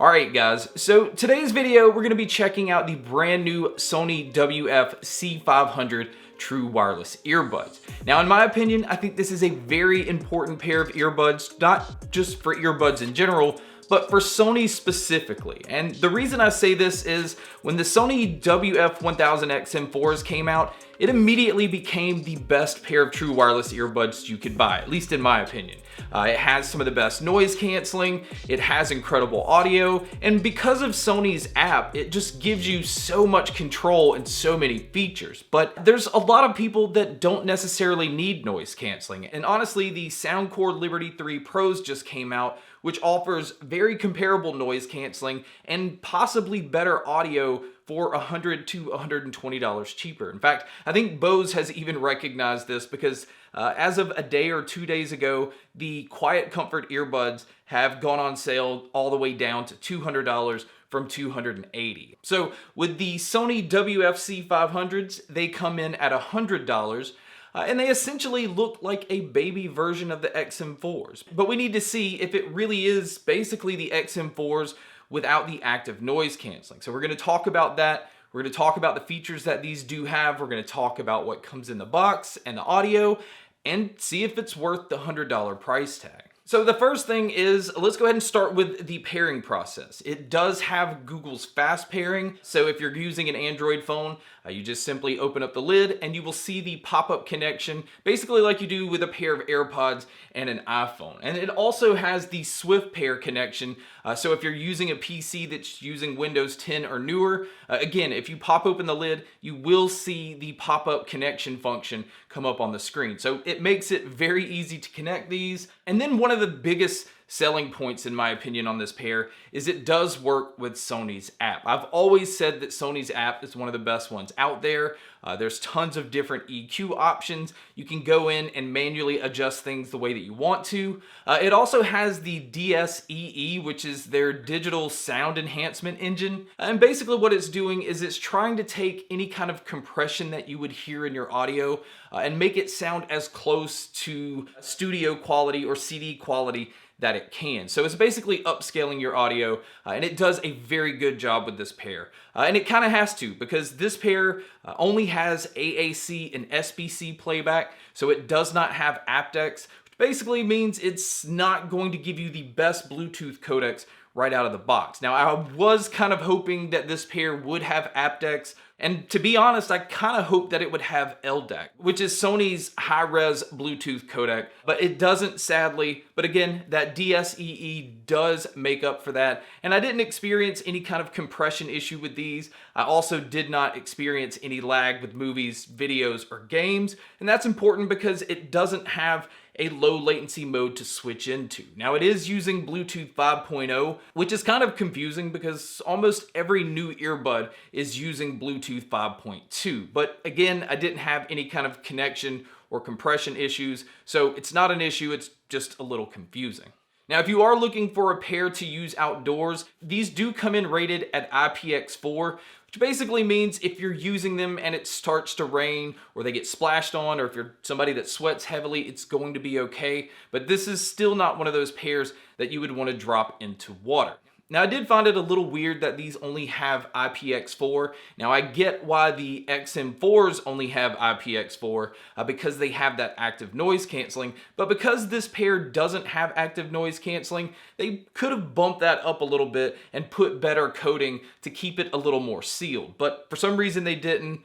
Alright guys, so today's video we're going to be checking out the brand new Sony WF-C500 true wireless earbuds. Now in my opinion, I think this is a very important pair of earbuds, not just for earbuds in general, but for Sony specifically. And the reason I say this is when the Sony WF-1000XM4s came out, it immediately became the best pair of true wireless earbuds you could buy, at least in my opinion. It has some of the best noise canceling, it has incredible audio, and because of Sony's app, it just gives you so much control and so many features. But there's a lot of people that don't necessarily need noise canceling, and honestly, the Soundcore Liberty 3 Pros just came out, which offers very comparable noise canceling and possibly better audio for $100 to $120 cheaper. In fact, I think Bose has even recognized this because as of a day or 2 days ago, the Quiet Comfort earbuds have gone on sale all the way down to $200 from $280. So with the Sony WF-C500s, they come in at $100, and they essentially look like a baby version of the XM4s. But we need to see if it really is basically the XM4s without the active noise canceling. So we're going to talk about that. We're going to talk about the features that these do have. We're going to talk about what comes in the box and the audio and see if it's worth the $100 price tag. So the first thing is, let's go ahead and start with the pairing process. It does have Google's fast pairing. So if you're using an Android phone, you just simply open up the lid and you will see the pop-up connection, basically like you do with a pair of AirPods and an iPhone. And it also has the Swift Pair connection. So if you're using a PC that's using Windows 10 or newer, again, if you pop open the lid, you will see the pop-up connection function come up on the screen. So it makes it very easy to connect these. And then one of the biggest selling points in my opinion on this pair is it does work with Sony's app. I've always said that Sony's app is one of the best ones out there. There's tons of different EQ options. You can go in and manually adjust things the way that you want to. It also has the DSEE, which is their digital sound enhancement engine. And basically what it's doing is it's trying to take any kind of compression that you would hear in your audio and make it sound as close to studio quality or CD quality that it can. So it's basically upscaling your audio, and it does a very good job with this pair. And it kind of has to, because this pair only has AAC and SBC playback, so it does not have aptX, which basically means it's not going to give you the best Bluetooth codecs right out of the box. Now, I was kind of hoping that this pair would have aptX, and to be honest, I kind of hoped that it would have LDAC, which is Sony's high-res Bluetooth codec, but it doesn't, sadly. But again, that DSEE does make up for that, and I didn't experience any kind of compression issue with these. I also did not experience any lag with movies, videos, or games, and that's important because it doesn't have a low latency mode to switch into. Now it is using Bluetooth 5.0, which is kind of confusing because almost every new earbud is using Bluetooth 5.2. But again, I didn't have any kind of connection or compression issues, so it's not an issue, it's just a little confusing. Now, if you are looking for a pair to use outdoors, these do come in rated at IPX4, which basically means if you're using them and it starts to rain or they get splashed on, or if you're somebody that sweats heavily, it's going to be okay. But this is still not one of those pairs that you would want to drop into water. Now, I did find it a little weird that these only have IPX4. Now, I get why the XM4s only have IPX4 because they have that active noise canceling, but because this pair doesn't have active noise canceling, they could have bumped that up a little bit and put better coating to keep it a little more sealed. But for some reason they didn't,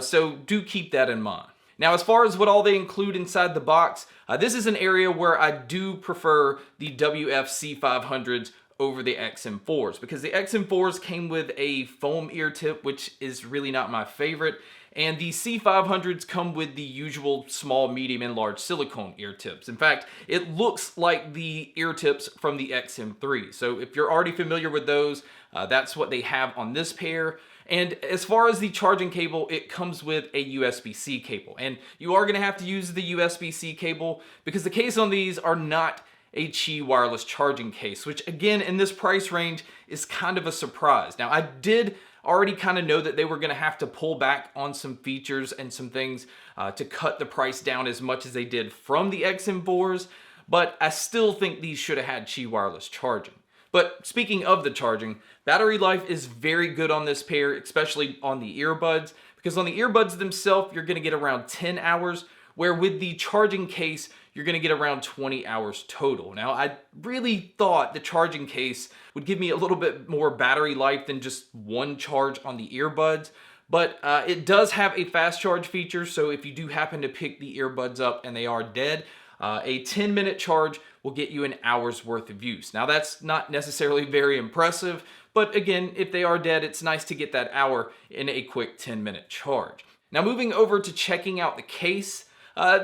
so do keep that in mind. Now, as far as what all they include inside the box, this is an area where I do prefer the WF-C500s over the XM4s, because the XM4s came with a foam ear tip, which is really not my favorite, and the C500s come with the usual small, medium, and large silicone ear tips. In fact, it looks like the ear tips from the XM3. So if you're already familiar with those, that's what they have on this pair. And as far as the charging cable, it comes with a USB-C cable, and you are going to have to use the USB-C cable because the case on these are not a Qi wireless charging case, which again in this price range is kind of a surprise. Now, I did already kind of know that they were going to have to pull back on some features and some things to cut the price down as much as they did from the XM4s, but I still think these should have had Qi wireless charging. But speaking of the charging, battery life is very good on this pair, especially on the earbuds, because on the earbuds themselves, you're going to get around 10 hours, where with the charging case, you're going to get around 20 hours total. Now, I really thought the charging case would give me a little bit more battery life than just one charge on the earbuds, but it does have a fast charge feature, so if you do happen to pick the earbuds up and they are dead, a 10-minute charge will get you an hour's worth of use. Now, that's not necessarily very impressive, but again, if they are dead, it's nice to get that hour in a quick 10-minute charge. Now, moving over to checking out the case,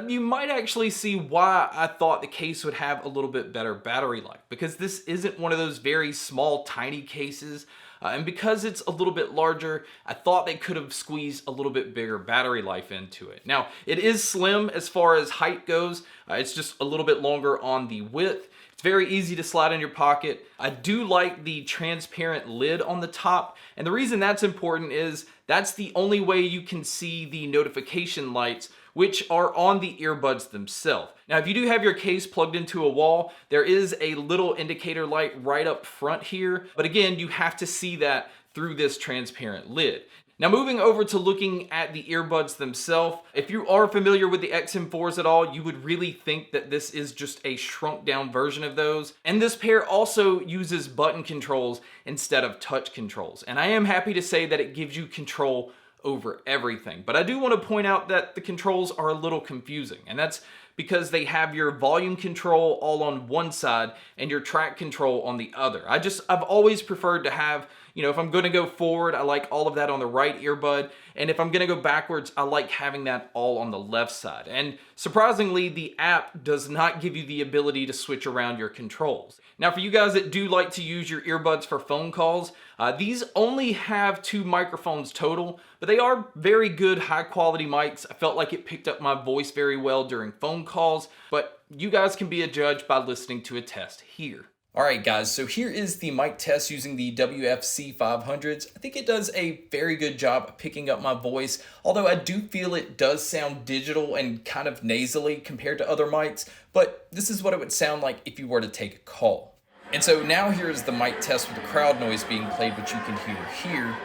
you might actually see why I thought the case would have a little bit better battery life, because this isn't one of those very small, tiny cases. And because it's a little bit larger, I thought they could have squeezed a little bit bigger battery life into it. Now, it is slim as far as height goes. It's just a little bit longer on the width. It's very easy to slide in your pocket. I do like the transparent lid on the top. And the reason that's important is that's the only way you can see the notification lights, which are on the earbuds themselves. Now, if you do have your case plugged into a wall, there is a little indicator light right up front here. But again, you have to see that through this transparent lid. Now, moving over to looking at the earbuds themselves, if you are familiar with the XM4s at all, you would really think that this is just a shrunk down version of those. And this pair also uses button controls instead of touch controls. And I am happy to say that it gives you control over everything. But I do want to point out that the controls are a little confusing, and that's because they have your volume control all on one side and your track control on the other. I've always preferred to have, if I'm going to go forward, I like all of that on the right earbud, and if I'm going to go backwards, I like having that all on the left side. And surprisingly, the app does not give you the ability to switch around your controls. Now, for you guys that do like to use your earbuds for phone calls, these only have 2 microphones total, but they are very good, high quality mics. I felt like it picked up my voice very well during phone calls, but you guys can be a judge by listening to a test here. Alright guys, so here is the mic test using the WF-C500s. I think it does a very good job of picking up my voice, although I do feel it does sound digital and kind of nasally compared to other mics, but this is what it would sound like if you were to take a call. And so now here's the mic test with the crowd noise being played, which you can hear here.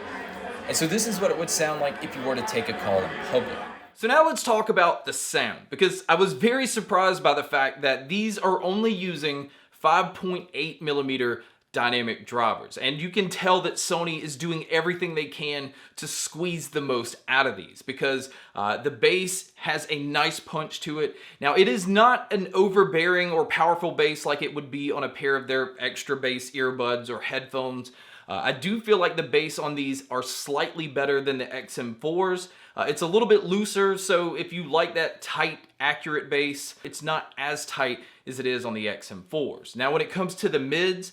And so this is what it would sound like if you were to take a call in public. So now let's talk about the sound, because I was very surprised by the fact that these are only using 5.8 millimeter dynamic drivers. And you can tell that Sony is doing everything they can to squeeze the most out of these, because the bass has a nice punch to it. Now, it is not an overbearing or powerful bass like it would be on a pair of their extra bass earbuds or headphones. I do feel like the bass on these are slightly better than the XM4s. It's a little bit looser, so if you like that tight, accurate bass, it's not as tight as it is on the XM4s. Now, when it comes to the mids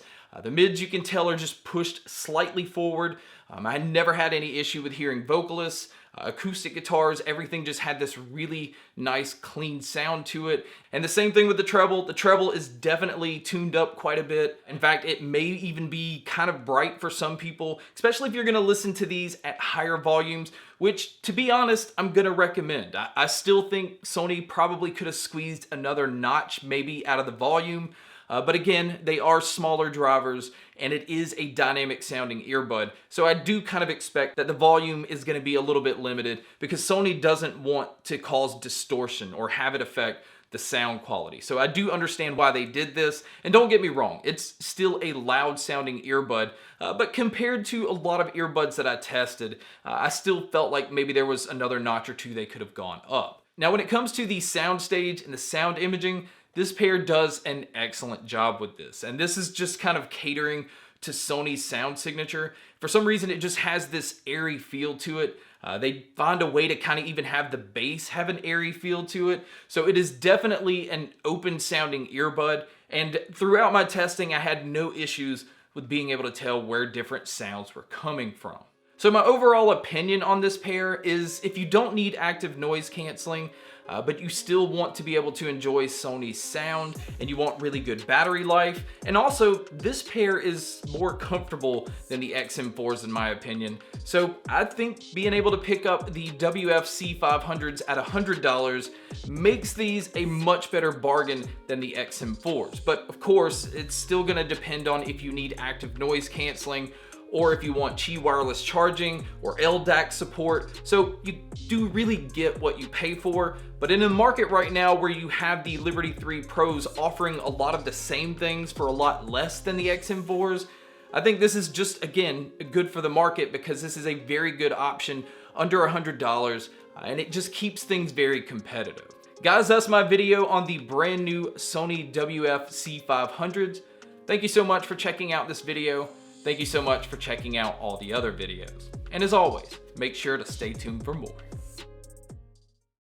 you can tell are just pushed slightly forward. I never had any issue with hearing vocalists. Acoustic guitars, everything just had this really nice, clean sound to it. And the same thing with the treble. The treble is definitely tuned up quite a bit. In fact, it may even be kind of bright for some people, especially if you're gonna listen to these at higher volumes, which, to be honest, I'm gonna recommend. I still think Sony probably could have squeezed another notch maybe out of the volume. But again, they are smaller drivers, and it is a dynamic sounding earbud. So I do kind of expect that the volume is going to be a little bit limited, because Sony doesn't want to cause distortion or have it affect the sound quality. So I do understand why they did this. And don't get me wrong, it's still a loud sounding earbud, but compared to a lot of earbuds that I tested, I still felt like maybe there was another notch or two they could have gone up. Now, when it comes to the sound stage and the sound imaging, this pair does an excellent job with this. And this is just kind of catering to Sony's sound signature. For some reason, it just has this airy feel to it. They find a way to kind of even have the bass have an airy feel to it. So it is definitely an open sounding earbud. And throughout my testing, I had no issues with being able to tell where different sounds were coming from. So my overall opinion on this pair is, if you don't need active noise canceling, but you still want to be able to enjoy Sony's sound, and you want really good battery life. And also, this pair is more comfortable than the XM4s in my opinion. So I think being able to pick up the WF-C500s at $100 makes these a much better bargain than the XM4s. But of course, it's still gonna depend on if you need active noise canceling, or if you want Qi wireless charging or LDAC support. So you do really get what you pay for, but in a market right now where you have the Liberty 3 Pros offering a lot of the same things for a lot less than the XM4s, I think this is just, again, good for the market because this is a very good option under $100, and it just keeps things very competitive. Guys, that's my video on the brand new Sony WF-C500s. Thank you so much for checking out this video. Thank you so much for checking out all the other videos. And as always, make sure to stay tuned for more.